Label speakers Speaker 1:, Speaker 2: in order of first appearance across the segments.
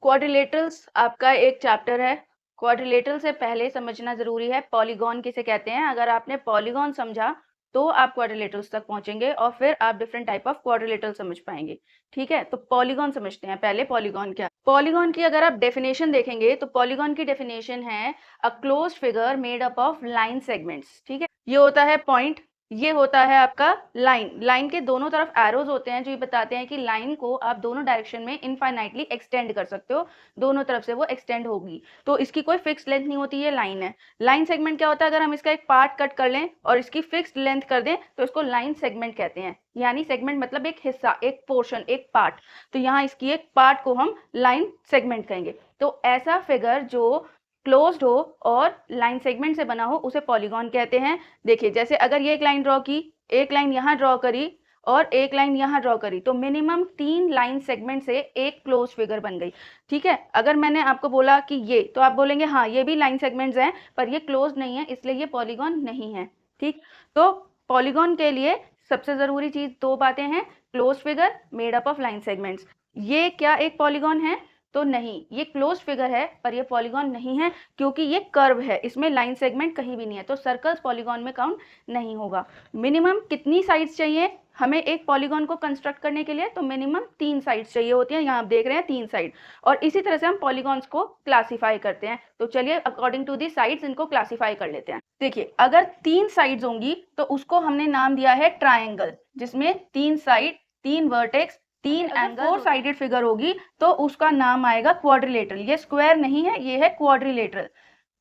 Speaker 1: Quadrilaterals आपका एक chapter है। क्वाड्रिलेटरल से पहले समझना ज़रूरी है पॉलीगॉन किसे कहते हैं। अगर आपने पॉलीगॉन समझा तो आप क्वाड्रिलेटरल्स तक पहुंचेंगे और फिर आप डिफरेंट टाइप ऑफ क्वाड्रिलेटरल समझ पाएंगे। ठीक है, तो पॉलीगॉन समझते हैं पहले। पॉलीगॉन क्या? पॉलीगॉन की अगर आप डेफिनेशन देखेंगे तो पॉलीगॉन की डेफिनेशन है a closed figure made up of line segments. ठीक है, ये होता है पॉइंट, ये होता है आपका लाइन। लाइन के दोनों तरफ एरोज होते हैं जो ये बताते हैं कि लाइन को आप दोनों डायरेक्शन में इनफाइनाइटली एक्सटेंड कर सकते हो, दोनों तरफ से वो एक्सटेंड होगी, तो इसकी कोई फिक्स लेंथ नहीं होती, ये लाइन है। लाइन सेगमेंट क्या होता है? अगर हम इसका एक पार्ट कट कर लें और इसकी फिक्स्ड लेंथ कर दें तो इसको लाइन सेगमेंट कहते हैं। यानी सेगमेंट मतलब एक हिस्सा, एक पोर्शन, एक पार्ट। तो यहाँ इसकी एक पार्ट को हम लाइन सेगमेंट कहेंगे। तो ऐसा फिगर जो क्लोज्ड हो और लाइन सेगमेंट से बना हो उसे पॉलीगॉन कहते हैं। देखिए, जैसे अगर ये एक लाइन ड्रॉ की, एक लाइन यहाँ ड्रॉ करी और एक लाइन यहाँ ड्रॉ करी, तो मिनिमम 3 लाइन सेगमेंट से एक क्लोज फिगर बन गई। ठीक है, अगर मैंने आपको बोला कि ये, तो आप बोलेंगे हाँ ये भी लाइन सेगमेंट्स हैं पर ये क्लोज नहीं है इसलिए ये पॉलीगॉन नहीं है। ठीक, तो पॉलीगॉन के लिए सबसे जरूरी चीज 2 बातें हैं, close figure made up of line segments. ये क्या एक पॉलीगॉन है? तो नहीं, ये क्लोज फिगर है पर ये पॉलीगॉन नहीं है क्योंकि ये कर्व है, इसमें लाइन सेगमेंट कहीं भी नहीं है, तो सर्कल्स पॉलीगॉन में काउंट नहीं होगा। मिनिमम कितनी साइड्स चाहिए हमें एक पॉलीगॉन को कंस्ट्रक्ट करने के लिए? तो मिनिमम 3 साइड्स चाहिए होती हैं। यहाँ आप देख रहे हैं 3 साइड, और इसी तरह से हम पॉलीगॉन्स को क्लासीफाई करते हैं। तो चलिए अकॉर्डिंग टू दी साइड्स इनको क्लासीफाई कर लेते हैं। देखिए, अगर 3 साइड्स होंगी तो उसको हमने नाम दिया है ट्राइंगल, जिसमें 3 side, 3 vertex, 3 angle, 4 sided figure होगी तो उसका नाम आएगा क्वाड्रिलेटरल। ये स्क्वायर नहीं है, ये है क्वाड्रिलेटरल।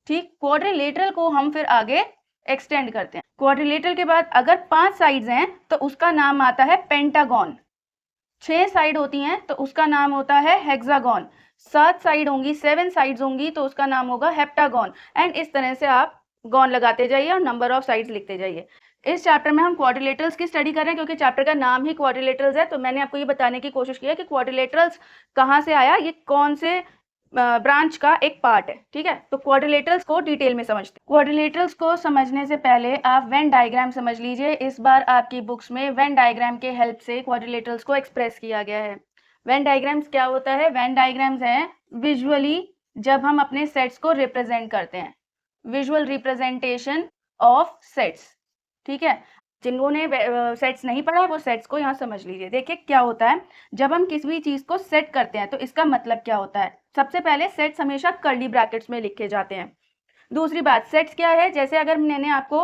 Speaker 1: ठीक, क्वाड्रिलेटरल को हम फिर आगे एक्सटेंड करते हैं। क्वाड्रिलेटरल के बाद अगर 5 साइड्स हैं तो उसका नाम आता है पेंटागन। 6 साइड होती हैं तो उसका नाम होता है हेक्सागन। 7 साइड होंगी, 7 साइड्स होंगी तो उसका नाम होगा हेप्टागन। एंड इस तरह से आप गॉन लगाते जाइए और नंबर ऑफ साइड्स लिखते जाइए। इस चैप्टर में हम क्वाड्रिलेटरल्स की स्टडी कर रहे हैं क्योंकि चैप्टर का नाम ही क्वाड्रिलेटरल्स है। तो मैंने आपको ये बताने की कोशिश की है कि क्वाड्रिलेटरल्स कहाँ से आया, ये कौन से ब्रांच का एक पार्ट है। ठीक है, तो क्वाड्रिलेटरल्स को डिटेल में समझते हैं। क्वाड्रिलेटरल्स को समझने से पहले आप वेन डायग्राम समझ लीजिए। इस बार आपकी बुक्स में वेन डायग्राम के हेल्प से क्वाड्रिलेटरल्स को एक्सप्रेस किया गया है। वेन डायग्राम्स क्या होता है? वेन डायग्राम्स हैं विजुअली जब हम अपने सेट्स को रिप्रेजेंट करते हैं, विजुअल रिप्रेजेंटेशन ऑफ सेट्स। ठीक है, जिन्होंने सेट्स नहीं पढ़ा वो सेट्स को यहाँ समझ लीजिए। देखिए क्या होता है, जब हम किसी भी चीज को सेट करते हैं तो इसका मतलब क्या होता है। सबसे पहले सेट्स हमेशा कर्ली ब्रैकेट्स में लिखे जाते हैं। दूसरी बात, सेट्स क्या है? जैसे अगर मैंने आपको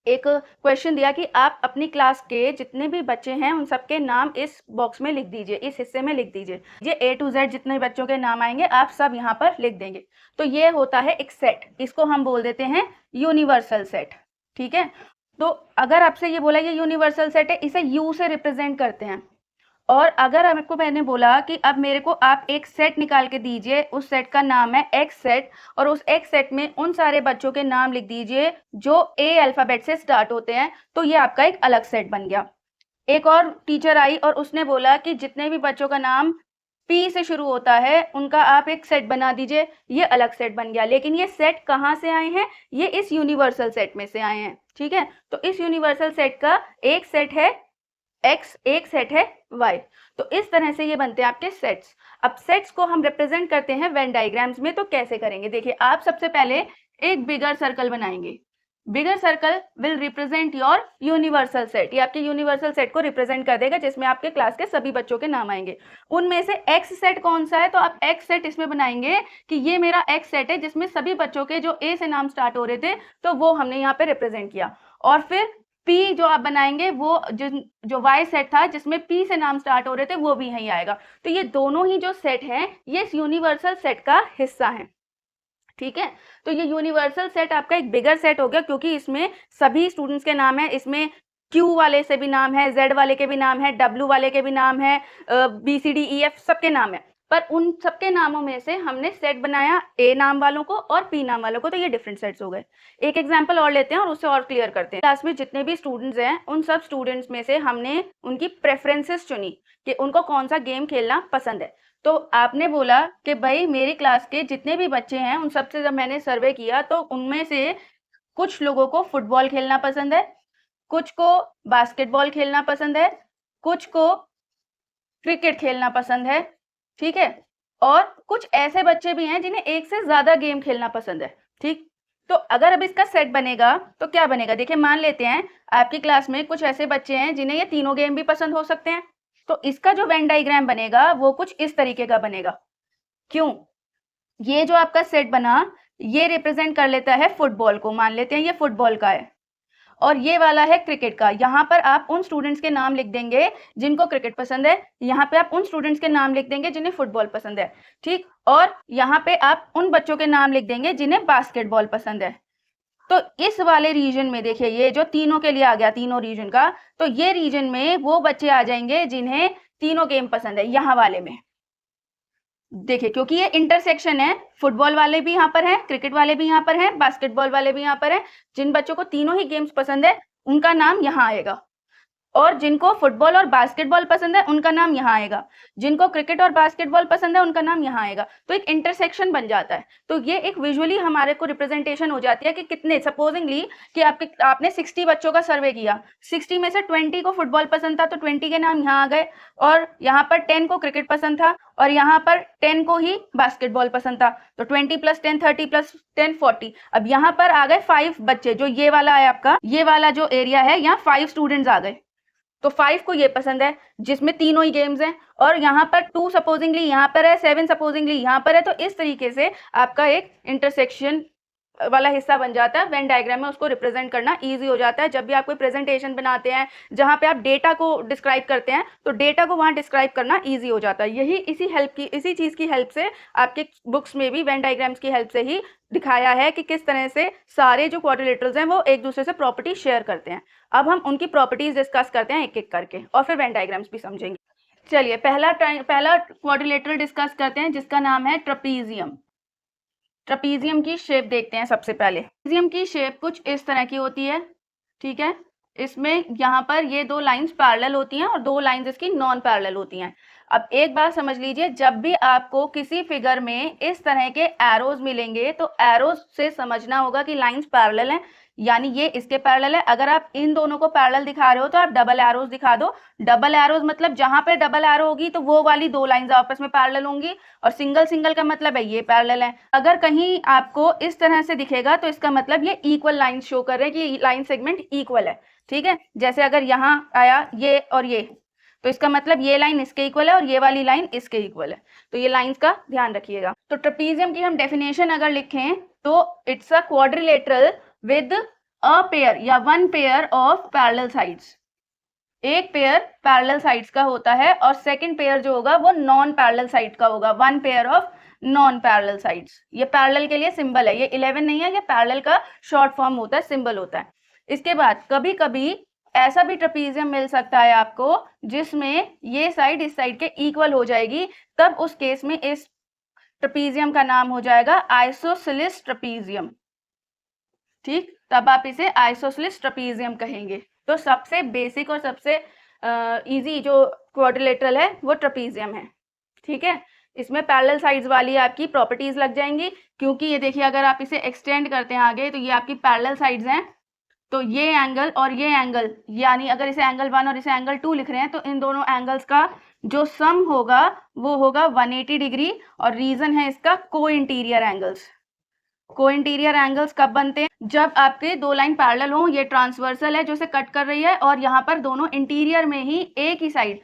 Speaker 1: एक क्वेश्चन दिया कि आप अपनी क्लास के जितने भी बच्चे हैं उन सबके नाम इस बॉक्स में लिख दीजिए, इस हिस्से में लिख दीजिए। ये A to Z जितने बच्चों के नाम आएंगे आप सब यहाँ पर लिख देंगे। तो ये होता है एक सेट, इसको हम बोल देते हैं यूनिवर्सल सेट। ठीक है, तो अगर आपसे ये बोला ये यूनिवर्सल सेट है, इसे U से रिप्रेजेंट करते हैं। और अगर आपको मैंने बोला कि अब मेरे को आप एक सेट निकाल के दीजिए, उस सेट का नाम है एक्स सेट, और उस एक्स सेट में उन सारे बच्चों के नाम लिख दीजिए जो ए अल्फाबेट से स्टार्ट होते हैं, तो ये आपका एक अलग सेट बन गया। एक और टीचर आई और उसने बोला कि जितने भी बच्चों का नाम पी से शुरू होता है उनका आप एक सेट बना दीजिए, ये अलग सेट बन गया। लेकिन ये सेट कहाँ से आए हैं? ये इस यूनिवर्सल सेट में से आए हैं। ठीक है, तो इस यूनिवर्सल सेट का एक सेट है एक्स, एक सेट है वाई। तो इस तरह से ये बनते हैं आपके सेट्स। अब सेट्स को हम रिप्रेजेंट करते हैं वेन डायग्राम्स में, तो कैसे करेंगे? देखिए, आप सबसे पहले एक बिगर सर्कल बनाएंगे। बिगर circle will represent your universal set, ये आपके यूनिवर्सल सेट को रिप्रेजेंट कर देगा जिसमें आपके क्लास के सभी बच्चों के नाम आएंगे। उनमें से एक्स सेट कौन सा है? तो आप एक्स सेट इसमें बनाएंगे कि ये मेरा एक्स सेट है जिसमें सभी बच्चों के जो ए से नाम स्टार्ट हो रहे थे तो वो हमने यहाँ पे रिप्रेजेंट किया। और फिर पी जो आप बनाएंगे वो जो वाई सेट था जिसमें पी से नाम स्टार्ट हो रहे थे वो भी यहीं आएगा। तो ये दोनों ही जो सेट हैं ये इस यूनिवर्सल सेट का हिस्सा है। ठीक है, तो ये यूनिवर्सल सेट आपका एक बिगर सेट हो गया क्योंकि इसमें सभी स्टूडेंट्स के नाम है। इसमें क्यू वाले से भी नाम है, जेड वाले के भी नाम है, डब्ल्यू वाले के भी नाम है, B C D E F सबके नाम है। पर उन सबके नामों में से हमने सेट बनाया ए नाम वालों को और पी नाम वालों को, तो ये डिफरेंट सेट्स हो गए। एक एग्जांपल और लेते हैं और उससे और क्लियर करते हैं। क्लास में जितने भी स्टूडेंट्स हैं उन सब स्टूडेंट्स में से हमने उनकी प्रेफरेंसेस चुनी कि उनको कौन सा गेम खेलना पसंद है। तो आपने बोला कि भाई मेरी क्लास के जितने भी बच्चे हैं उन सबसे जब मैंने सर्वे किया तो उनमें से कुछ लोगों को फुटबॉल खेलना पसंद है, कुछ को बास्केटबॉल खेलना पसंद है, कुछ को क्रिकेट खेलना पसंद है। ठीक है, और कुछ ऐसे बच्चे भी हैं जिन्हें एक से ज्यादा गेम खेलना पसंद है। ठीक, तो अगर अब इसका सेट बनेगा तो क्या बनेगा, देखिए मान लेते हैं आपकी क्लास में कुछ ऐसे बच्चे हैं जिन्हें ये तीनों गेम भी पसंद हो सकते हैं, तो इसका जो वेन डायग्राम बनेगा वो कुछ इस तरीके का बनेगा। क्यों, ये जो आपका सेट बना ये रिप्रेजेंट कर लेता है फुटबॉल को, मान लेते हैं ये फुटबॉल का है, और ये वाला है क्रिकेट का। यहाँ पर आप उन स्टूडेंट्स के नाम लिख देंगे जिनको क्रिकेट पसंद है, यहाँ पे आप उन स्टूडेंट्स के नाम लिख देंगे जिन्हें फुटबॉल पसंद है। ठीक, और यहाँ पे आप उन बच्चों के नाम लिख देंगे जिन्हें बास्केटबॉल पसंद है। तो इस वाले रीजन में देखिए ये जो तीनों के लिए आ गया, तीनों रीजन का, तो ये रीजन में वो बच्चे आ जाएंगे जिन्हें तीनों गेम पसंद है यहाँ वाले में। देखिए क्योंकि ये इंटरसेक्शन है, फुटबॉल वाले भी यहाँ पर हैं, क्रिकेट वाले भी यहाँ पर हैं, बास्केटबॉल वाले भी यहाँ पर हैं। जिन बच्चों को तीनों ही गेम्स पसंद है उनका नाम यहाँ आएगा, और जिनको फुटबॉल और बास्केटबॉल पसंद है उनका नाम यहाँ आएगा, जिनको क्रिकेट और बास्केटबॉल पसंद है उनका नाम यहाँ आएगा। तो एक इंटरसेक्शन बन जाता है। तो ये एक विजुअली हमारे को रिप्रेजेंटेशन हो जाती है कि कितने, सपोजिंगली कि आपने 60 बच्चों का सर्वे किया, 60 में से 20 को फुटबॉल पसंद था तो 20 के नाम यहाँ आ गए, और यहाँ पर 10 को क्रिकेट पसंद था और यहाँ पर 10 को ही बास्केटबॉल पसंद था, तो 20 + 10 30 + 10 40। अब यहाँ पर आ गए 5 बच्चे, जो ये वाला है आपका, ये वाला जो एरिया है यहाँ 5 स्टूडेंट्स आ गए, तो 5 को ये पसंद है जिसमें तीनों ही गेम्स हैं, और यहाँ पर 2 सपोजिंगली यहाँ पर है, 7 सपोजिंगली यहाँ पर है। तो इस तरीके से आपका एक इंटरसेक्शन वाला हिस्सा बन जाता है। वेन डायग्राम में उसको रिप्रेजेंट करना इजी हो जाता है। जब भी आप कोई प्रेजेंटेशन बनाते हैं जहां पे आप डेटा को डिस्क्राइब करते हैं तो डेटा को वहां डिस्क्राइब करना इजी हो जाता है। यही इसी चीज की हेल्प से आपके बुक्स में भी वेन डायग्राम्स की हेल्प से ही दिखाया है कि किस तरह से सारे जो क्वाड्रिलेटरल्स हैं वो एक दूसरे से प्रॉपर्टी शेयर करते हैं। अब हम उनकी प्रॉपर्टीज डिस्कस करते हैं एक एक करके, और फिर वेन डायग्राम्स भी समझेंगे। चलिए पहला क्वाड्रिलेटरल डिस्कस करते हैं जिसका नाम है ट्रपीजियम। ट्रपीजियम की शेप देखते हैं सबसे पहले। ट्रपीजियम की शेप कुछ इस तरह की होती है, ठीक है। इसमें यहाँ पर ये 2 लाइंस पैरेलल होती हैं और 2 लाइंस इसकी नॉन पैरेलल होती हैं। अब एक बात समझ लीजिए, जब भी आपको किसी फिगर में इस तरह के एरोज मिलेंगे तो एरोज से समझना होगा कि लाइंस पैरेलल हैं, यानी ये इसके पैरेलल है। अगर आप इन दोनों को पैरेलल दिखा रहे हो तो आप डबल एरोज दिखा दो। डबल एरोज मतलब जहां पे डबल एरो होगी तो वो वाली 2 लाइंस आपस में पैरेलल होंगी, और सिंगल सिंगल का मतलब है ये पैरेलल है। अगर कहीं आपको इस तरह से दिखेगा तो इसका मतलब ये इक्वल लाइन शो कर रहे हैं कि लाइन सेगमेंट इक्वल है, ठीक है। जैसे अगर यहाँ आया ये और ये, तो इसका मतलब ये लाइन इसके इक्वल है और ये वाली लाइन इसके इक्वल है। तो ये लाइंस का ध्यान रखिएगा। तो ट्रपीजियम की हम डेफिनेशन अगर लिखें तो it's a quadrilateral with a pair या 1 पेयर ऑफ पैरेलल साइड्स। एक पेयर पैरेलल साइड्स का होता है और सेकंड पेयर जो होगा वो नॉन पैरेलल साइड का होगा, 1 pair of non parallel sides. ये पैरेलल के लिए सिंबल है, ये 11 नहीं है, ये पैरेलल का शॉर्ट फॉर्म होता है, सिंबल होता है। इसके बाद कभी कभी ऐसा भी ट्रपीजियम मिल सकता है आपको जिसमें ये साइड इस साइड के इक्वल हो जाएगी, तब उस केस में इस ट्रपीजियम का नाम हो जाएगा आइसोसेलेस ट्रपीजियम, ठीक। तब आप इसे आइसोसेलेस ट्रपीजियम कहेंगे। तो सबसे बेसिक और सबसे इजी जो क्वाड्रिलेटरल है वो ट्रपीजियम है, ठीक है। इसमें पैरेलल साइड्स वाली आपकी प्रॉपर्टीज लग जाएंगी, क्योंकि ये देखिए अगर आप इसे एक्सटेंड करते हैं आगे तो ये आपकी पैरेलल साइड्स हैं, तो ये एंगल और ये एंगल, यानी अगर इसे एंगल 1 और इसे एंगल 2 लिख रहे हैं तो इन दोनों एंगल्स का जो सम होगा वो होगा 180 डिग्री, और रीजन है इसका को इंटीरियर एंगल्स। को इंटीरियर एंगल्स कब बनते हैं, जब आपके 2 लाइन पैरेलल हो, ये ट्रांसवर्सल है जो इसे कट कर रही है, और यहाँ पर दोनों इंटीरियर में ही एक ही साइड,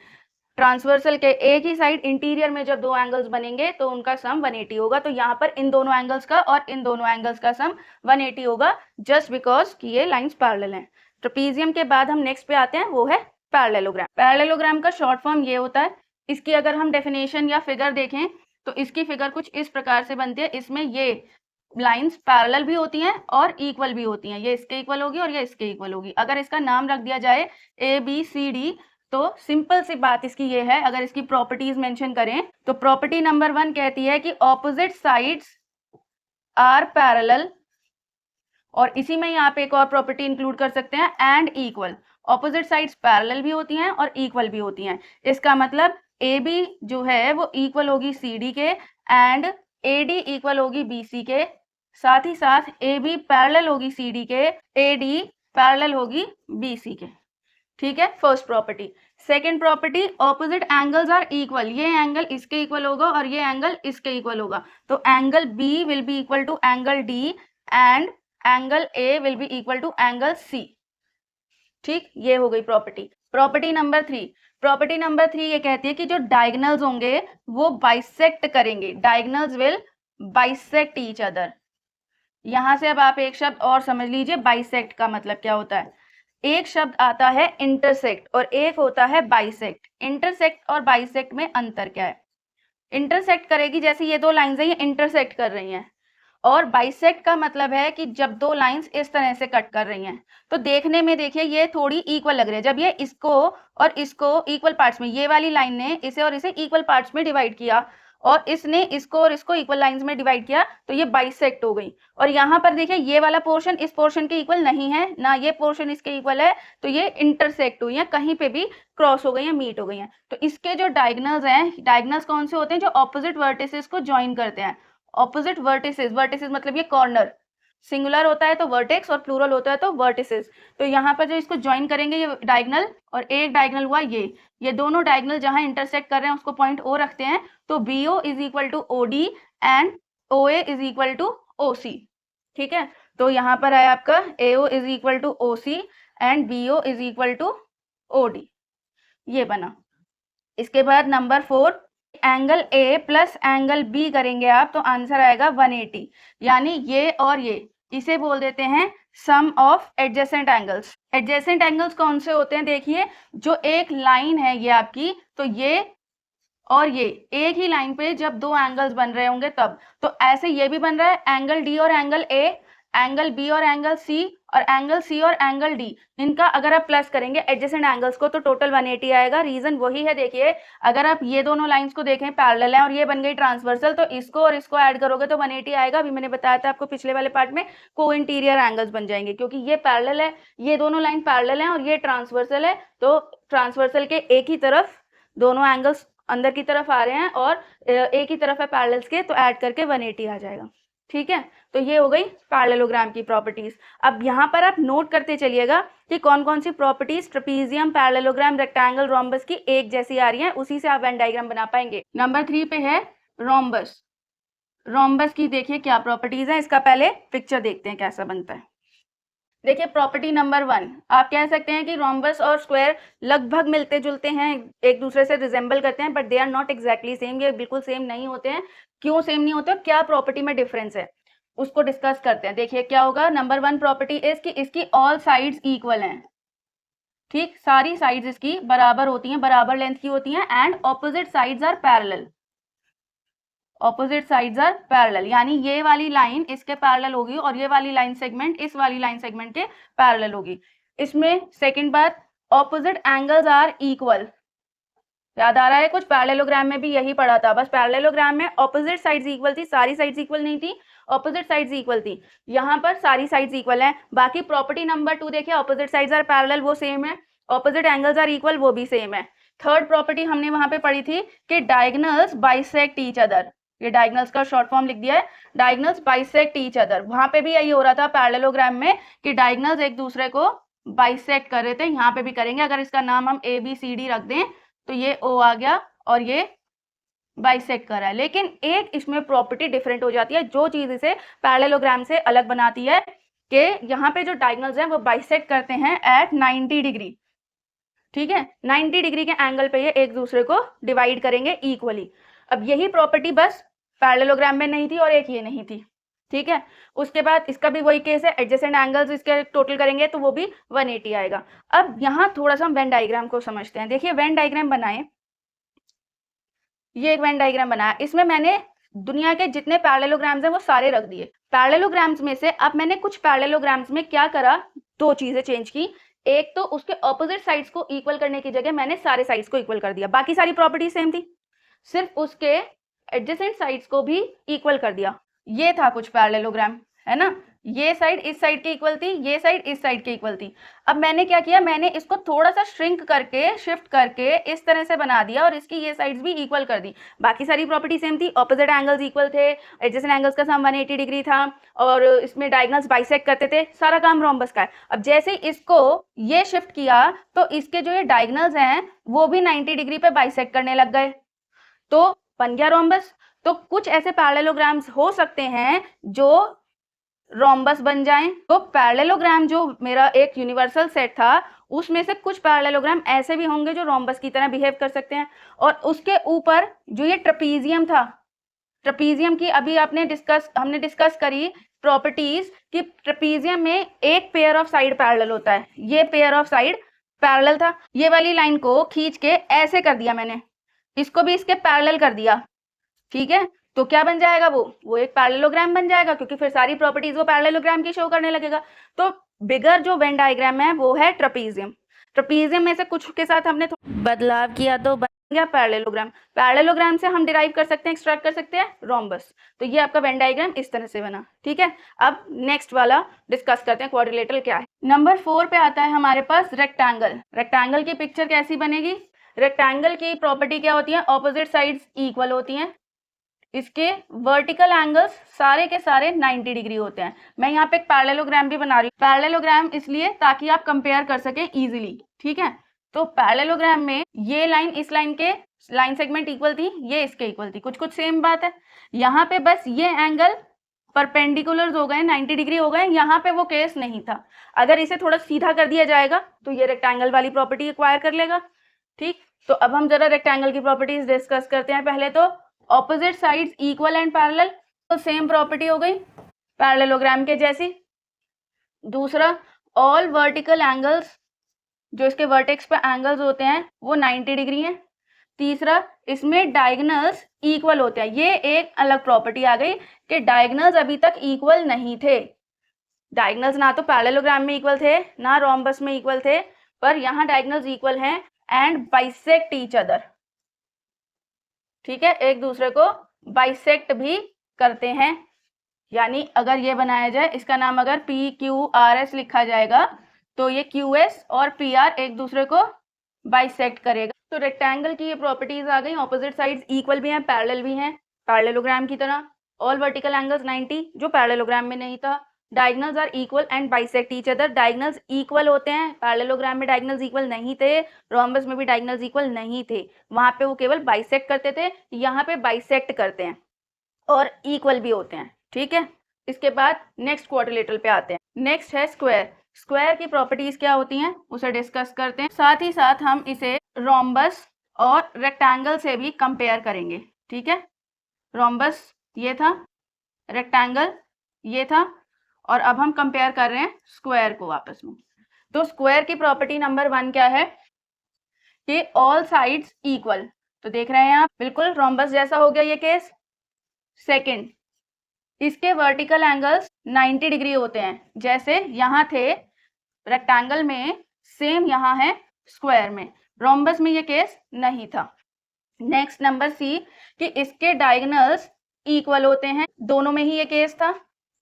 Speaker 1: ट्रांसवर्सल के एक ही साइड इंटीरियर में जब 2 एंगल्स बनेंगे तो उनका सम 180 होगा। तो यहाँ पर इन दोनों एंगल्स का और इन दोनों एंगल्स का सम 180 होगा, जस्ट बिकॉज कि ये लाइंस पैरेलल हैं। ट्रपीजियम के बाद हम नेक्स्ट पे आते हैं, वो है पैरेललोग्राम। पैरेललोग्राम का शॉर्ट फॉर्म ये होता है। इसकी अगर हम डेफिनेशन या फिगर देखें तो इसकी फिगर कुछ इस प्रकार से बनती है। इसमें ये लाइंस पैरेलल भी होती हैं और इक्वल भी होती हैं, ये इसके इक्वल होगी और ये इसके इक्वल होगी। अगर इसका नाम रख दिया जाए ABCD तो सिंपल सी बात इसकी ये है, अगर इसकी प्रॉपर्टीज मेंशन करें तो प्रॉपर्टी नंबर 1 कहती है कि ऑपोजिट साइड्स आर पैरेलल, और इसी में ही आप एक और प्रॉपर्टी इंक्लूड कर सकते हैं and equal. Opposite sides parallel भी होती हैं और इक्वल भी होती हैं। इसका मतलब AB जो है वो इक्वल होगी CD के एंड AD इक्वल होगी BC के, साथ ही साथ AB पैरेलल होगी CD के, AD पैरेलल होगी BC के, ठीक है, first property. Second property, opposite angles are equal, ये एंगल इसके इक्वल होगा और ये एंगल इसके इक्वल होगा, तो angle B will be equal to angle D and angle A will be equal to angle C. ठीक, ये हो गई property. Property number 3, property number 3 ये कहती है कि जो डायगनल्स होंगे वो बाइसेक्ट करेंगे, diagonals will bisect each other. यहां से अब आप एक शब्द और समझ लीजिए, बाइसेक्ट का मतलब क्या होता है। एक शब्द आता है इंटरसेक्ट और एक होता है बाइसेक्ट। इंटरसेक्ट और बाइसेक्ट में अंतर क्या है? इंटरसेक्ट करेगी, जैसे ये दो लाइंस है ये इंटरसेक्ट कर रही हैं, और बाइसेक्ट का मतलब है कि जब दो लाइंस इस तरह से कट कर रही हैं तो देखने में देखिए ये थोड़ी इक्वल लग रही है। जब ये इसको और इसको इक्वल पार्ट्स में, ये वाली लाइन ने इसे और इसे इक्वल पार्ट्स में डिवाइड किया और इसने इसको और इसको इक्वल लाइंस में डिवाइड किया, तो ये बाइसेक्ट हो गई। और यहाँ पर देखिए ये वाला पोर्शन इस पोर्शन के इक्वल नहीं है, ना ये पोर्शन इसके इक्वल है, तो ये इंटरसेक्ट हुई है, कहीं पे भी क्रॉस हो गई है, मीट हो गई है। तो इसके जो डायगनल्स हैं, डायगनल्स कौन से होते हैं? जो ऑपोजिट वर्टिसेस को ज्वाइन करते हैं। ऑपोजिट वर्टिसेस, वर्टिसेस मतलब ये कॉर्नर, सिंगुलर होता है तो वर्टेक्स और प्लूरल होता है तो वर्टिसेस। तो यहाँ पर जो इसको ज्वाइन करेंगे ये डायगनल और एक डायगनल हुआ ये दोनों डायगनल जहां इंटरसेक्ट कर रहे हैं उसको पॉइंट ओ रखते हैं, तो BO is equal to OD and OA is equal to OC। ठीक है, तो यहाँ पर है आपका AO is equal to OC and BO is equal to OD, ये बना। इसके बाद number 4, angle A plus angle B करेंगे आप तो आंसर आएगा 180, यानी ये और ये, इसे बोल देते हैं sum of adjacent angles. Adjacent angles कौन से होते हैं? देखिए, जो एक लाइन है ये आपकी, तो ये और ये एक ही लाइन पे जब दो एंगल्स बन रहे होंगे तब, तो ऐसे ये भी बन रहा है एंगल D और एंगल A, एंगल B और एंगल C, और एंगल C और एंगल D, इनका अगर आप प्लस करेंगे एडजेसेंट एंगल्स को तो टोटल 180 आएगा। रीजन वही है, देखिए अगर आप ये दोनों लाइंस को देखें पैरेलल है और ये बन गई ट्रांसवर्सल, तो इसको और इसको ऐड करोगे तो 180 आएगा। अभी मैंने बताया था आपको पिछले वाले पार्ट में, को इंटीरियर एंगल्स बन जाएंगे, क्योंकि ये पैरेलल है, ये दोनों लाइन पैरेलल है और ये ट्रांसवर्सल है, तो ट्रांसवर्सल के एक ही तरफ दोनों एंगल्स अंदर की तरफ आ रहे हैं और एक ही तरफ है पैरेलल्स के, तो ऐड करके 180 आ जाएगा। ठीक है, तो ये हो गई पैरेललोग्राम की प्रॉपर्टीज। अब यहाँ पर आप नोट करते चलिएगा कि कौन कौन सी properties trapezium, parallelogram, rectangle, rhombus की एक जैसी आ रही हैं, उसी से आप वेन डायग्राम बना पाएंगे। नंबर 3 पे है रोम्बस। रोम्बस की देखिए क्या प्रॉपर्टीज है, इसका पहले पिक्चर देखते हैं कैसा बनता है। देखिए प्रॉपर्टी नंबर 1, आप कह सकते हैं कि रोम्बस और स्क्वायर लगभग मिलते जुलते हैं, एक दूसरे से रिजेंबल करते हैं, but they are not exactly same, ये बिल्कुल सेम नहीं होते हैं। क्यों सेम नहीं होते, क्या प्रॉपर्टी में डिफरेंस है उसको डिस्कस करते हैं। देखिए क्या होगा, नंबर 1 प्रॉपर्टी इज कि इसकी ऑल साइड्स इक्वल हैं। ठीक, सारी साइड्स इसकी बराबर होती हैं, बराबर लेंथ की होती हैं, and opposite sides are parallel. Opposite sides are parallel, यानी ये वाली लाइन इसके पैरेलल होगी और ये वाली लाइन सेगमेंट इस वाली लाइन सेगमेंट के पैरेलल होगी। इसमें सेकंड बात, ऑपोजिट एंगल्स आर इक्वल। याद आ रहा है कुछ, पैरेललोग्राम में भी यही पढ़ा था, बस पैरेललोग्राम में ऑपोजिट साइड्स इक्वल थी, सारी साइड्स इक्वल नहीं थी, ऑपोजिट साइड्स इक्वल थी। यहाँ पर सारी साइड्स इक्वल हैं। बाकी प्रॉपर्टी नंबर 2 देखिए, ऑपोजिट साइड्स आर पैरेलल, वो सेम है, ऑपोजिट एंगल्स आर इक्वल, वो भी सेम है। थर्ड प्रॉपर्टी हमने वहां पे पढ़ी थी कि डायगोनल्स बाइसेक्ट ईच अदर, ये डायगोनल्स का शॉर्ट फॉर्म लिख दिया है, डायगोनल्स बाइसेक्ट ईच अदर। वहां पे भी यही हो रहा था पैरेललोग्राम में कि डायगोनल्स एक दूसरे को बाइसेक्ट कर रहे थे, यहाँ पे भी करेंगे। अगर इसका नाम हम ABCD रख दें तो ये O आ गया और ये बाइसेक्ट कर रहा है, लेकिन एक इसमें प्रॉपर्टी डिफरेंट हो जाती है, जो चीज इसे पैरेललोग्राम से अलग बनाती है कि यहाँ पे जो डायगोनल्स हैं वो बाइसेक्ट करते हैं एट 90 डिग्री। ठीक है, 90 डिग्री के एंगल पे ये एक दूसरे को डिवाइड करेंगे इक्वली। अब यही प्रॉपर्टी बस पैरेललोग्राम में नहीं थी और एक ये नहीं थी। ठीक है, उसके बाद इसका भी वही केस है, एडजेसेंट एंगल्स इसके टोटल करेंगे तो वो भी 180 आएगा। अब यहाँ थोड़ा सा हम वेन डायग्राम को समझते हैं। देखिए वेन डायग्राम बनाए, ये एक वेन डायग्राम बनाया, इसमें मैंने दुनिया के जितने पैरेललोग्राम्स हैं वो सारे रख दिए। पैरेललोग्राम्स में से अब मैंने कुछ पैरेललोग्राम्स में क्या करा, दो चीजें चेंज की। एक तो उसके ऑपोजिट साइड्स को इक्वल करने की जगह मैंने सारे साइड्स को इक्वल कर दिया, बाकी सारी प्रॉपर्टी सेम थी, सिर्फ उसके एडजेसेंट साइड्स को भी इक्वल कर दिया। ये था कुछ पैरेललोग्राम, है ना। ये साइड इस साइड की इक्वल थी, ये साइड इस साइड की इक्वल थी। अब मैंने क्या किया, मैंने इसको थोड़ा सा श्रिंक करके, शिफ्ट करके इस तरह से बना दिया और इसकी ये साइड्स भी इक्वल कर दी। बाकी सारी प्रॉपर्टी सेम थी, ऑपोजिट एंगल्स इक्वल थे, एडजेसेंट एंगल्स का सम 180 डिग्री था और इसमें डायगोनल्स बाइसेक्ट करते थे, सारा काम रोम्बस का है। अब जैसे इसको ये शिफ्ट किया तो इसके जो ये डायगोनल्स हैं वो भी 90 डिग्री पे बाइसेक्ट करने लग गए, तो बन गया रोम्बस। तो कुछ ऐसे पैरेललोग्राम्स हो सकते हैं जो रोम्बस बन जाएं। तो पैरेललोग्राम जो मेरा एक यूनिवर्सल सेट था उसमें से कुछ पैरेललोग्राम ऐसे भी होंगे जो रोम्बस की तरह बिहेव कर सकते हैं। और उसके ऊपर जो ये ट्रेपीजियम था, ट्रेपीजियम की अभी हमने डिस्कस करी प्रॉपर्टीज कि ट्रेपीजियम में एक पेयर ऑफ साइड पैरेलल होता है, ये पेयर ऑफ साइड पैरेलल था। ये वाली लाइन को खींच के ऐसे कर दिया मैंने, इसको भी इसके पैरेलल कर दिया, ठीक है। तो क्या बन जाएगा, वो एक पैरेललोग्राम बन जाएगा, क्योंकि फिर सारी प्रॉपर्टीज वो पैरेललोग्राम की शो करने लगेगा। तो बिगर जो वेन डायग्राम है वो है ट्रेपीजियम। ट्रेपीजियम में से कुछ के साथ हमने बदलाव किया तो बन गया पैरेललोग्राम। पैरेललोग्राम से हम डिराइव कर सकते हैं, एक्सट्रैक्ट कर सकते हैं रोम्बस। तो ये आपका वेन डायग्राम इस तरह से बना, ठीक है। अब नेक्स्ट वाला डिस्कस करते हैं, क्वाड्रिलेटरल क्या है। नंबर 4 पे आता है हमारे पास रेक्टेंगल। रेक्टेंगल की पिक्चर कैसी बनेगी, रेक्टेंगल की प्रॉपर्टी क्या होती है, ऑपोजिट साइड्स इक्वल होती हैं, इसके वर्टिकल एंगल्स सारे के सारे 90 डिग्री होते हैं। मैं यहाँ पे एक पैरेललोग्राम भी बना रही हूँ, पैरेललोग्राम इसलिए ताकि आप कंपेयर कर सकें इजीली, ठीक है। तो पैरेललोग्राम में ये लाइन इस लाइन के लाइन सेगमेंट इक्वल थी, ये इसके इक्वल थी, कुछ कुछ सेम बात है। यहाँ पे बस ये एंगल परपेंडिकुलर हो गए, 90 डिग्री हो गए, यहाँ पे वो केस नहीं था। अगर इसे थोड़ा सीधा कर दिया जाएगा तो ये रेक्टेंगल वाली प्रॉपर्टी एक्वायर कर लेगा, ठीक। तो अब हम जरा रेक्टेंगल की प्रॉपर्टीज डिस्कस करते हैं। पहले तो opposite sides equal and parallel, तो सेम प्रॉपर्टी हो गई पैरेललोग्राम के जैसी। दूसरा, ऑल वर्टिकल एंगल्स, जो इसके वर्टेक्स पे एंगल्स होते हैं वो 90 डिग्री हैं। तीसरा, इसमें डायगोनल्स इक्वल होते हैं। ये एक अलग प्रॉपर्टी आ गई कि डायगोनल्स अभी तक इक्वल नहीं थे। डायगोनल्स ना तो पैरेललोग्राम में इक्वल थे ना रोम्बस में इक्वल थे, पर यहाँ डायगोनल्स इक्वल हैं एंड बाइसेक्ट ईच अदर, ठीक है, एक दूसरे को बाइसेक्ट भी करते हैं। यानी अगर ये बनाया जाए, इसका नाम अगर PQRS लिखा जाएगा तो ये QS और PR एक दूसरे को बाइसेक्ट करेगा। तो रेक्टेंगल की ये प्रॉपर्टीज आ गई, ऑपोजिट साइड्स इक्वल भी हैं, पैरेलल भी हैं, पैरेललोग्राम की तरह। ऑल वर्टिकल एंगल्स 90, जो पैरेललोग्राम में नहीं था। Diagonals are equal and bisect each other, diagonals equal होते हैं। पैरेललोग्राम में डायगोनल्स इक्वल नहीं थे, रोम्बस में भी डायगोनल्स इक्वल नहीं थे, वहां पे वो केवल बाइसेक्ट करते थे, यहाँ पे बाइसेक्ट करते हैं और इक्वल भी होते हैं, ठीक है। इसके बाद नेक्स्ट क्वाड्रिलेटरल पे आते हैं। नेक्स्ट है स्क्वायर। स्क्वायर की प्रॉपर्टीज क्या होती हैं उसे डिस्कस करते हैं, साथ ही साथ हम इसे रोम्बस और रेक्टेंगल से भी कंपेयर करेंगे, ठीक है। रोम्बस ये था, रेक्टेंगल ये था, और अब हम कंपेयर कर रहे हैं स्क्वायर को आपस में। तो स्क्वायर की प्रॉपर्टी नंबर 1 क्या है कि ऑल साइड्स इक्वल। तो देख रहे हैं आप, बिल्कुल रोम्बस जैसा हो गया ये केस। सेकंड, इसके वर्टिकल एंगल्स 90 डिग्री होते हैं, जैसे यहाँ थे रेक्टेंगल में, सेम यहाँ है स्क्वायर में। रोम्बस में ये केस नहीं था। नेक्स्ट नंबर सी कि इसके डायगोनल्स इक्वल होते हैं, दोनों में ही ये केस था,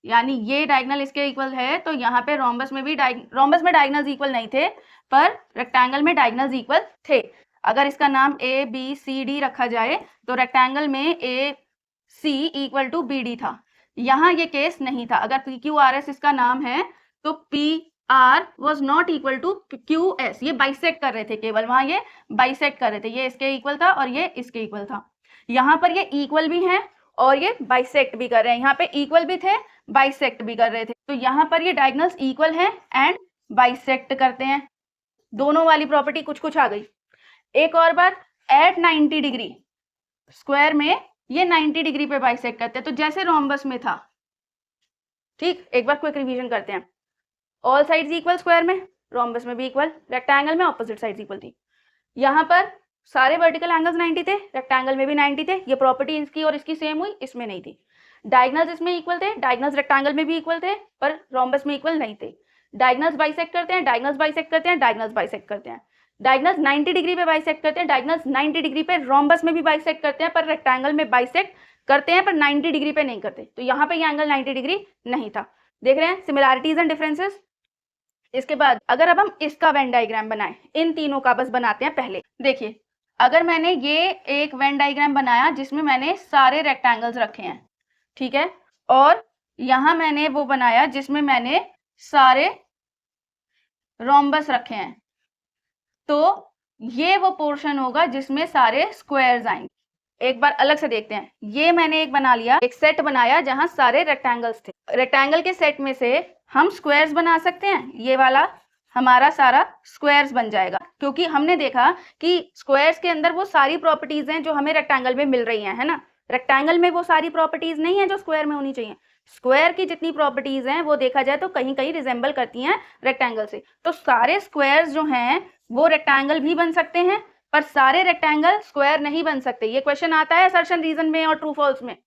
Speaker 1: यानी ये डायगोनल इसके इक्वल है, तो यहाँ पे रोम्बस में भी रोम्बस में डायगोनल्स इक्वल नहीं थे, पर रेक्टेंगल में डायगोनल्स इक्वल थे। अगर इसका नाम ABCD रखा जाए तो रेक्टेंगल में AC इक्वल टू BD था, यहाँ ये केस नहीं था। अगर PQRS इसका नाम है तो PR was not equal to QS, ये बाइसेक्ट कर रहे थे केवल, वहां ये बाइसेक्ट कर रहे थे, ये इसके इक्वल था और ये इसके इक्वल था। यहाँ पर ये इक्वल भी हैं और ये बाइसेक्ट भी कर रहे हैं, यहाँ पे इक्वल भी थे, बाइसेक्ट भी कर रहे थे। तो यहाँ पर ये डायगोनल्स इक्वल हैं एंड बाइसेक्ट करते हैं, दोनों वाली प्रॉपर्टी कुछ कुछ आ गई। एक और बात, एट 90 डिग्री स्क्वायर में ये 90 डिग्री पे बाइसेक्ट करते हैं, तो जैसे रोम्बस में था, ठीक। एक बार क्विक रिवीजन करते हैं। ऑल साइड्स इक्वल स्क्वायर में, रोम्बस में भी इक्वल, रेक्टेंगल में ऑपोजिट साइड्स इक्वल थी। यहाँ पर सारे वर्टिकल एंगल्स 90 थे, रेक्टेंगल में भी 90 थे, ये प्रॉपर्टी इसकी और इसकी सेम हुई, इसमें नहीं थी। डायगोनल्स इसमें इक्वल थे, डायगोनल्स रेक्टेंगल में भी इक्वल थे, पर रोम्बस में इक्वल नहीं थे। डायगोनल्स बाइसेक्ट करते हैं, डायगोनल्स बाइसेक्ट करते हैं, डायगोनल्स बाइसेक्ट करते हैं। डायगोनल्स 90 डिग्री पे बाइसेक्ट करते हैं, डायगोनल्स 90 डिग्री पे रोम्बस में भी बाइसेक्ट करते हैं, पर रेक्टेंगल में बाइसेक्ट करते हैं पर 90 डिग्री पे नहीं करते। तो यहाँ पे ये एंगल 90 डिग्री नहीं था। देख रहे हैं सिमिलैरिटीज एंड डिफरेंसेस। इसके बाद अगर अब हम इसका वेन डायग्राम बनाएं, इन तीनों का बस बनाते हैं पहले। देखिए अगर मैंने ये एक वेन डायग्राम बनाया जिसमें मैंने सारे रेक्टेंगल्स रखे हैं, ठीक है, और यहां मैंने वो बनाया जिसमें मैंने सारे रोम्बस रखे हैं, तो ये वो पोर्शन होगा जिसमें सारे स्क्वायर्स आएंगे। एक बार अलग से देखते हैं, ये मैंने एक बना लिया, एक सेट बनाया जहां सारे रेक्टेंगल्स थे। रेक्टेंगल के सेट में से हम स्क्वायर्स बना सकते हैं, ये वाला हमारा सारा स्क्वायर्स बन जाएगा, क्योंकि हमने देखा कि स्क्वायर्स के अंदर वो सारी प्रॉपर्टीज हैं जो हमें रेक्टेंगल में मिल रही हैं, है ना। रेक्टेंगल में वो सारी प्रॉपर्टीज नहीं है जो स्क्वायर में होनी चाहिए। स्क्वायर की जितनी प्रॉपर्टीज हैं वो देखा जाए तो कहीं कहीं रिजेंबल करती हैं रेक्टेंगल से। तो सारे स्क्वायर्स जो हैं वो रेक्टेंगल भी बन सकते हैं, पर सारे रेक्टेंगल स्क्वायर नहीं बन सकते। ये क्वेश्चन आता है असर्शन रीजन में और ट्रू फॉल्स में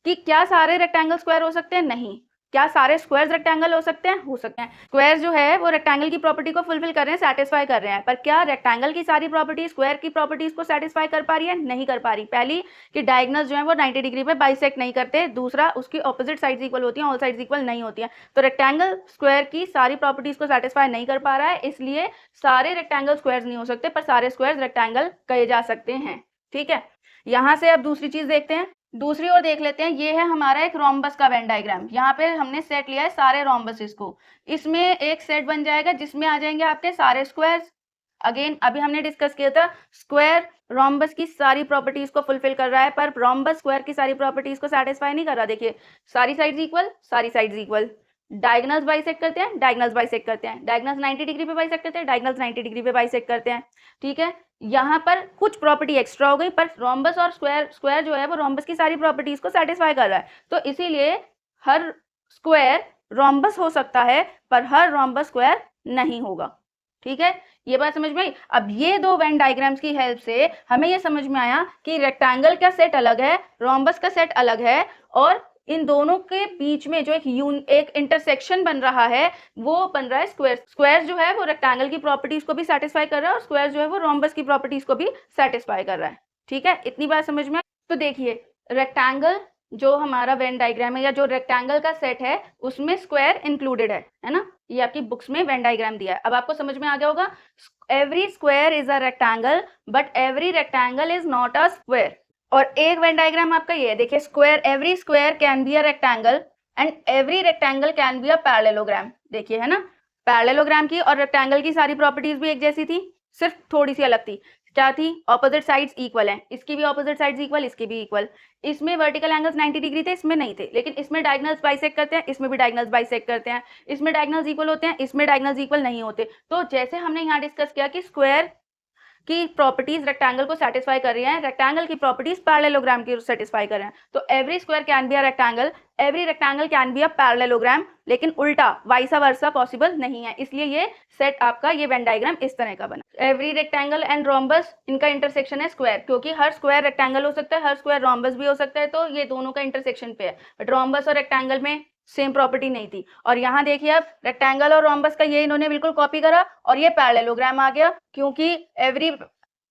Speaker 1: कि क्या सारे रेक्टेंगल स्क्वायर हो सकते हैं? नहीं। क्या सारे स्क्वायर्स रेक्टेंगल हो सकते हैं? हो सकते हैं। स्क्वायर जो है वो रेक्टेंगल की प्रॉपर्टी को फुलफिल कर रहे हैं, सेटिस्फाई कर रहे हैं, पर क्या रेक्टेंगल की सारी प्रॉपर्टी स्क्वायर की प्रॉपर्टीज को सेटिस्फाई कर पा रही है? नहीं कर पा रही। पहली कि डायगोनल्स जो है वो 90 डिग्री पे बाइसेक्ट नहीं करते, दूसरा उसकी ऑपोजिट साइड्स इक्वल होती हैं, ऑल साइड्स इक्वल नहीं होती हैं। तो रेक्टेंगल स्क्वायर की सारी प्रॉपर्टीज को सेटिस्फाई नहीं कर पा रहा है, इसलिए सारे रेक्टेंगल स्क्वायर्स नहीं हो सकते, पर सारे स्क्वायर्स रेक्टेंगल कहे जा सकते हैं। ठीक है, यहां से अब दूसरी चीज देखते हैं, दूसरी ओर देख लेते हैं। ये है हमारा एक रोम्बस का वेन डायग्राम। यहाँ पे हमने सेट लिया है सारे रोम्बसेस को, इसमें एक सेट बन जाएगा जिसमें आ जाएंगे आपके सारे स्क्वायर्स। अगेन अभी हमने डिस्कस किया था स्क्वायर रोम्बस की सारी प्रॉपर्टीज को फुलफिल कर रहा है, पर रोम्बस स्क्वायर की सारी प्रॉपर्टीज को सेटिस्फाई नहीं कर रहा। देखिए सारी साइड्स इक्वल, सारी साइड्स इक्वल, डायगोनल्स बाइसेक्ट करते हैं, डायगोनल्स बाइसेक्ट करते हैं, डायगोनल्स 90 डिग्री पे बाइसेक्ट करते हैं, डायगोनल्स 90 डिग्री पे बाइसेक्ट करते हैं। ठीक है, यहाँ पर कुछ प्रॉपर्टी एक्स्ट्रा हो गई, पर रोम्बस और स्क्वायर जो है वो रोम्बस की सारी प्रॉपर्टीज को सेटिस्फाई कर रहा है, तो इसीलिए हर स्क्वायर रोम्बस हो सकता है पर हर रोम्बस स्क्वायर नहीं होगा। ठीक है, ये बात समझ में आई। अब ये दो वेन डायग्राम्स की हेल्प से हमें ये समझ में आया कि रेक्टेंगल का सेट अलग है, रोम्बस का सेट अलग है, और इन दोनों के बीच में जो एक इंटरसेक्शन बन रहा है वो बन रहा है स्क्वायर। स्क्वायर जो है वो रेक्टेंगल की प्रॉपर्टीज को भी सेटिस्फाई कर रहा है, और स्क्वायर जो है वो रोम्बस की प्रॉपर्टीज को भी सेटिस्फाई कर रहा है। ठीक है, इतनी बात समझ में। तो देखिए रेक्टेंगल जो हमारा वेन डायग्राम है या जो रेक्टेंगल का सेट है उसमें स्क्वायर इंक्लूडेड है ना, ये आपकी बुक्स में वेन डायग्राम दिया है। अब आपको समझ में आ गया होगा, every square is a rectangle but every rectangle is not a square. और एक वेन डायग्राम आपका ये है, देखिए square, every square can be a rectangle and every rectangle can be a parallelogram. देखिए है ना, पैरेललोग्राम की और रेक्टेंगल की सारी प्रॉपर्टीज भी एक जैसी थी, सिर्फ थोड़ी सी अलग थी। क्या थी? ऑपोजिट साइड्स इक्वल हैं, इसकी भी ऑपोजिट साइड्स इक्वल, इसकी भी इक्वल। इसमें वर्टिकल एंगल्स 90 डिग्री थे, इसमें नहीं थे, लेकिन इसमें डायगोनल्स बाइसेक्ट करते हैं, इसमें भी डायगोनल्स बाइसेक्ट करते हैं। इसमें डायगोनल्स इक्वल होते हैं, इसमें डायगोनल्स इक्वल नहीं होते। तो जैसे हमने यहाँ डिस्कस किया कि स्क्वायर की प्रॉपर्टीज रेक्टेंगल को सेटिस्फाई कर रही हैं, रेक्टेंगल की प्रॉपर्टीज पैरेललोग्राम की सेटिस्फाई कर रहे हैं, तो every square can be a rectangle, every rectangle can be a parallelogram, लेकिन उल्टा वाइसा वर्सा पॉसिबल नहीं है। इसलिए ये सेट आपका ये वेन डायग्राम इस तरह का बना। एवरी रेक्टेंगल एंड रोम्बस, इनका इंटरसेक्शन है स्क्वायर, क्योंकि हर स्क्वायर रेक्टेंगल हो सकता है, हर स्क्वायर रोम्बस भी हो सकता है, तो ये दोनों का इंटरसेक्शन पे है। बट रोम्बस और रेक्टेंगल में सेम प्रॉपर्टी नहीं थी। और यहाँ देखिए अब रेक्टेंगल और रोम्बस का ये इन्होंने बिल्कुल कॉपी करा और ये पैरेललोग्राम आ गया, क्योंकि every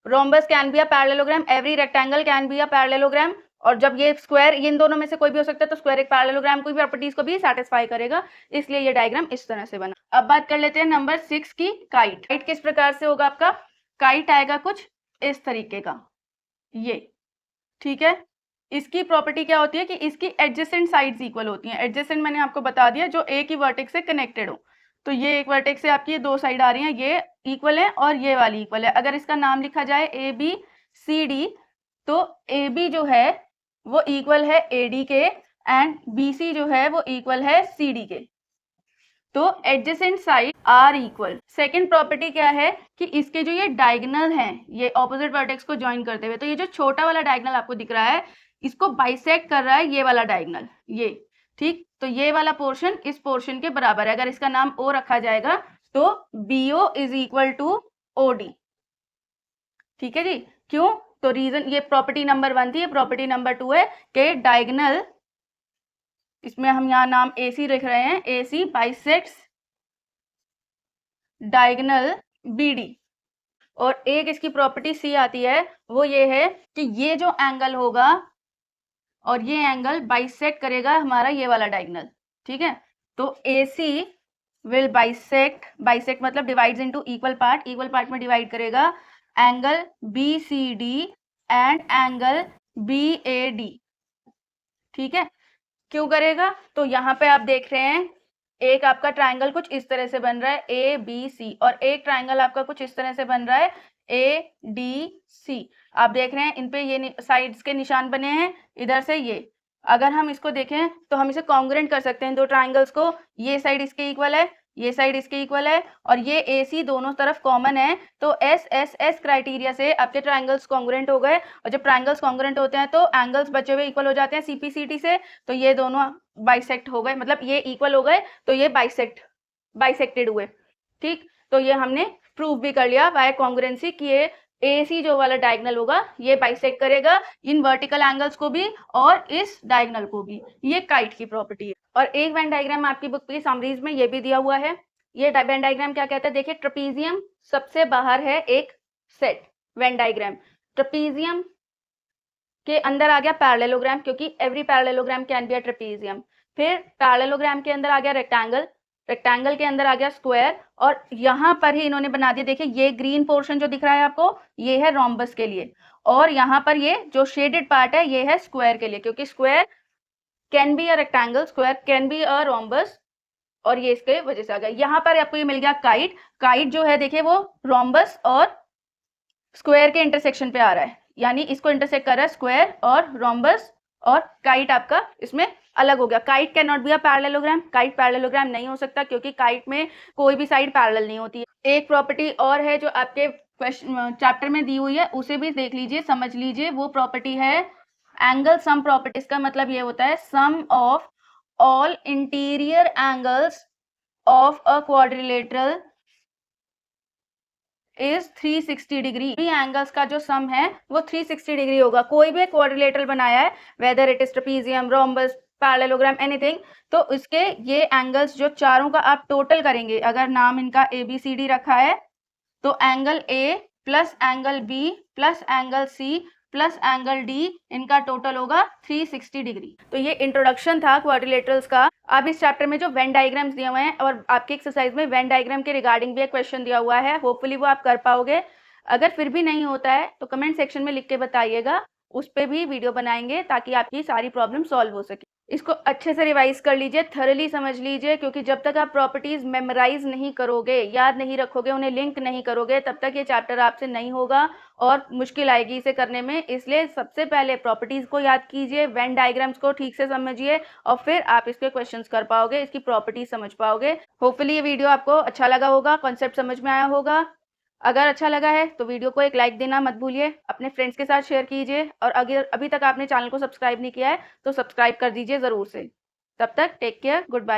Speaker 1: rhombus can be a parallelogram, every rectangle can be a parallelogram, और जब ये स्क्वायर इन दोनों में से कोई भी हो सकता है तो स्क्वायर एक पैरेललोग्राम की प्रॉपर्टीज को भी सेटिस्फाई करेगा, इसलिए ये डायग्राम इस तरह से बना। अब बात कर लेते हैं नंबर 6 की, काइट। काइट किस प्रकार से होगा आपका? काइट आएगा कुछ इस तरीके का, ये। ठीक है, इसकी प्रॉपर्टी क्या होती है कि इसकी एडजेसेंट साइड्स इक्वल होती हैं। एडजेसेंट मैंने आपको बता दिया, जो एक ही वर्टेक्स से कनेक्टेड हो। तो ये एक वर्टेक्स से आपकी ये दो साइड आ रही हैं, ये इक्वल है और ये वाली इक्वल है। अगर इसका नाम लिखा जाए ए बी सी डी, तो ए बी जो है वो इक्वल है ए डी के, एंड बी सी जो है वो इक्वल है सी डी के। तो adjacent side are equal. Second property क्या है कि इसके जो ये डायगोनल हैं, ये ऑपोजिट वर्टेक्स को ज्वाइन करते हुए, तो ये जो छोटा वाला डायगोनल आपको दिख रहा है इसको बाइसेक्ट कर रहा है ये वाला डायगोनल, ये। ठीक, तो ये वाला पोर्शन इस पोर्शन के बराबर है। अगर इसका नाम ओ रखा जाएगा तो BO is equal to OD। ठीक है जी, क्यों? तो रीजन, ये प्रॉपर्टी नंबर 1 थी, ये प्रॉपर्टी नंबर 2 है कि डायगोनल, इसमें हम यहाँ नाम AC लिख रहे हैं, AC बाइसेक्ट्स डायगोनल BD। और एक इसकी प्रॉपर्टी C आती है, वो ये है कि ये जो एंगल होगा और ये एंगल बाइसेक्ट करेगा हमारा ये वाला डायगोनल। ठीक है, तो AC विल बाइसेक्ट मतलब डिवाइड्स इनटू इक्वल पार्ट में डिवाइड करेगा angle BCD and angle BAD। ठीक है, क्यों करेगा? तो यहाँ पे आप देख रहे हैं एक आपका ट्रायंगल कुछ इस तरह से बन रहा है ABC, और एक ट्रायंगल आपका कुछ इस तरह से बन रहा है ADC। आप देख रहे हैं इन पे ये साइड्स के निशान बने हैं, इधर से ये। अगर हम इसको देखें तो हम इसे कॉन्ग्रुएंट कर सकते हैं दो ट्रायंगल्स को। ये साइड इसके इक्वल है, ये साइड इसके इक्वल है, और ये AC दोनों तरफ कॉमन है। तो SSS क्राइटेरिया से आपके ट्रायंगल्स कॉन्ग्रुएंट हो गए, और जब ट्रायंगल्स कॉन्ग्रुएंट होते हैं तो एंगल्स बचे हुए इक्वल हो जाते हैं CPCT से। तो ये दोनों बाइसेक्ट हो गए, मतलब ये इक्वल हो गए तो ये बाइसेक्टेड हुए। ठीक, तो ये हमने प्रूव भी कर लिया बाय कॉन्ग्रुएंसी कि ये AC जो वाला डायगोनल होगा ये बाइसेक्ट करेगा इन वर्टिकल एंगल्स को भी और इस डायगोनल को भी। ये काइट की प्रॉपर्टी है। और एक वेन डायग्राम आपकी बुक की समरीज में ये भी दिया हुआ है। ये वेन डायग्राम क्या कहता है? देखिए, ट्रेपीजियम सबसे बाहर है एक सेट वेन डायग्राम। ट्रेपीजियम के अंदर आ गया पैरेललोग्राम, क्योंकि every parallelogram can be a trapezium. फिर पैरेललोग्राम के अंदर आ गया रेक्टेंगल, रेक्टेंगल के अंदर आ गया स्क्वायर, और यहाँ पर ही इन्होंने बना दिया। देखिए, ये ग्रीन पोर्शन जो दिख रहा है आपको, ये है रोम्बस के लिए, और यहाँ पर ये जो शेडेड पार्ट है ये है स्क्वायर के लिए, क्योंकि square can be a rectangle, square can be a rhombus, और ये इसके वजह से आ गया। यहाँ पर आपको ये मिल गया काइट। काइट जो है देखिए वो रोम्बस और स्क्वायर के इंटरसेक्शन पे आ रहा है, यानी इसको इंटरसेक्ट कर रहा है स्क्वायर और रोम्बस, और काइट आपका इसमें अलग हो गया। Kite can not be a parallelogram, kite parallelogram नहीं हो सकता, क्योंकि काइट में कोई भी साइड पैरेलल नहीं होती है। एक प्रॉपर्टी और है जो आपके चैप्टर में दी हुई है, उसे भी देख लीजिए, समझ लीजिए। वो प्रॉपर्टी है एंगल सम प्रॉपर्टी। इसका मतलब ये होता है sum of all interior angles of a quadrilateral is 360 degree. Angles का जो सम है वो 360 डिग्री होगा। कोई भी क्वाड्रिलेटरल बनाया है, whether it is trapezium, rhombus, parallelogram, anything, तो इसके ये एंगल्स जो चारों का आप टोटल करेंगे, अगर नाम इनका ABCD रखा है तो angle A plus angle B plus angle C plus angle D, इनका टोटल होगा 360 डिग्री। तो ये इंट्रोडक्शन था क्वाड्रिलेटरल्स का। अब इस चैप्टर में जो वेन डायग्राम्स दिए हुए हैं, और आपके एक्सरसाइज में वेन डायग्राम के रिगार्डिंग भी एक क्वेश्चन दिया हुआ है, होपफुली वो आप कर पाओगे। अगर फिर भी नहीं होता है तो कमेंट सेक्शन में लिख के बताइएगा, उस पर भी वीडियो बनाएंगे ताकि आपकी सारी प्रॉब्लम सॉल्व हो सके। इसको अच्छे से रिवाइज कर लीजिए, थरली समझ लीजिए, क्योंकि जब तक आप प्रॉपर्टीज मेमोराइज नहीं करोगे, याद नहीं रखोगे, उन्हें लिंक नहीं करोगे, तब तक ये चैप्टर आपसे नहीं होगा और मुश्किल आएगी इसे करने में। इसलिए सबसे पहले प्रॉपर्टीज को याद कीजिए, वेन डायग्राम्स को ठीक से समझिए, और फिर आप इसके क्वेश्चंस कर पाओगे, इसकी प्रॉपर्टीज समझ पाओगे। होपफुली ये वीडियो आपको अच्छा लगा होगा, कॉन्सेप्ट समझ में आया होगा। अगर अच्छा लगा है तो वीडियो को एक लाइक देना मत भूलिए, अपने फ्रेंड्स के साथ शेयर कीजिए, और अगर अभी तक आपने चैनल को सब्सक्राइब नहीं किया है तो सब्सक्राइब कर दीजिए ज़रूर से। तब तक टेक केयर, गुड बाय।